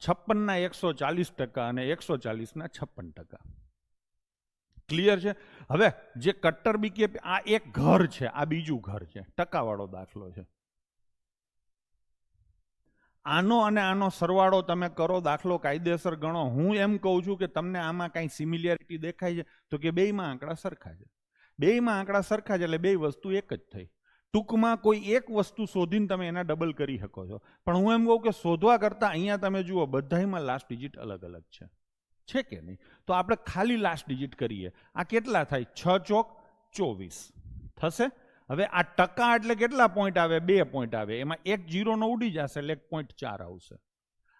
56 140% અને 140 56%. ક્લિયર છે? હવે જે કટ્ટર બીકેપી, આ એક ઘર છે, આ બીજું ઘર છે, ટકાવાળો દાખલો છે. આનો અને આનો સરવાળો તમે કરો, દાખલો કાયદેસર ગણો. હું એમ કહું છું કે તમને આમાં કાંઈ સિમિલિયરિટી દેખાય છે? તો કે બેયમાં આંકડા સરખા છે. બેયમાં આંકડા સરખા છે એટલે બે વસ્તુ એક જ થઈ. ટૂંકમાં કોઈ એક વસ્તુ શોધીને તમે એના ડબલ કરી શકો છો. પણ હું એમ કહું કે શોધવા કરતાં અહીંયા તમે જુઓ બધામાં લાસ્ટ ડિજિટ અલગ અલગ છે કે નહીં? તો આપણે ખાલી લાસ્ટ ડિજિટ કરીએ. આ કેટલા થાય? 6 ચોક 24 થશે. હવે આ ટકા એટલે કેટલા પોઈન્ટ આવે? 2 પોઈન્ટ આવે. એમાં એક 0 નો ઉડી જશે એટલે 1.4 આવશે.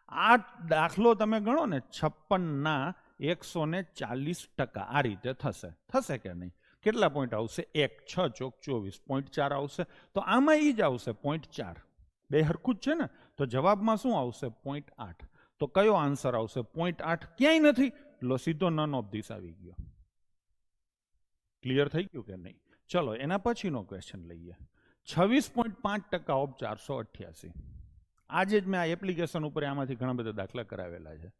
આ દાખલો તમે ગણો ને 56 140%, આ રીતે થશે કે નહીં? કેટલા પોઈન્ટ આવશે? 1 6 ચોક 24 0.4 આવશે. તો આમાં એ જ આવશે 0.4. બે હરખું જ છે ને? તો જવાબમાં શું આવશે? 0.8. તો કયો આન્સર આવશે? 0.8 ક્યાંય નથી, લો સીધો નન ઓફ ધીસ આવી ગયો. ક્લિયર થઈ ગયું કે નહીં? ચલો એના પછીનો ક્વેશ્ચન લઈએ. 26.5% ઓફ 488. આજે જ મેં આ એપ્લિકેશન ઉપર આમાંથી ઘણા બધા દાખલા કરાવેલા છે.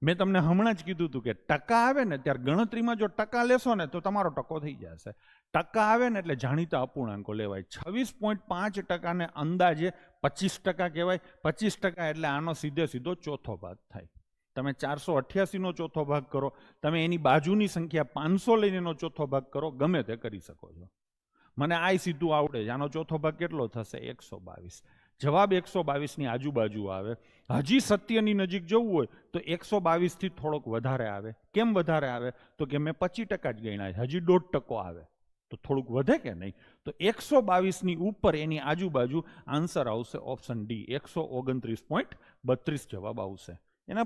મેં તમને હમણાં જ કીધું હતું કે ટકા આવે ને ત્યારે ગણતરીમાં જો ટકા લેશો ને તો તમારો ટકો થઈ જશે. ટકા આવે ને એટલે જાણીતા અપૂર્ણાંકો લેવાય. 26.5% ને અંદાજે 25% કહેવાય. 25% એટલે આનો સીધો ચોથો ભાગ થાય. તમે 488 નો ચોથો ભાગ કરો, તમે એની બાજુની સંખ્યા 500 લઈને એનો ચોથો ભાગ કરો, ગમે તે કરી શકો છો. મને આ સીધું આવડે છે. આનો ચોથો ભાગ કેટલો થશે? 122. જવાબ 122 ની આજુબાજુ આવે. હજી સત્યની નજીક જવું હોય તો 122 થી થોડોક વધારે આવે. કેમ વધારે આવે? તો કે મેં 25% જ ગણ્યા છે, હજી 1.5% આવે તો થોડુંક વધે કે નહીં? તો 122 ની ઉપર એની આજુબાજુ આન્સર આવશે ઓપ્શન ડી, 129.32 જવાબ આવશે.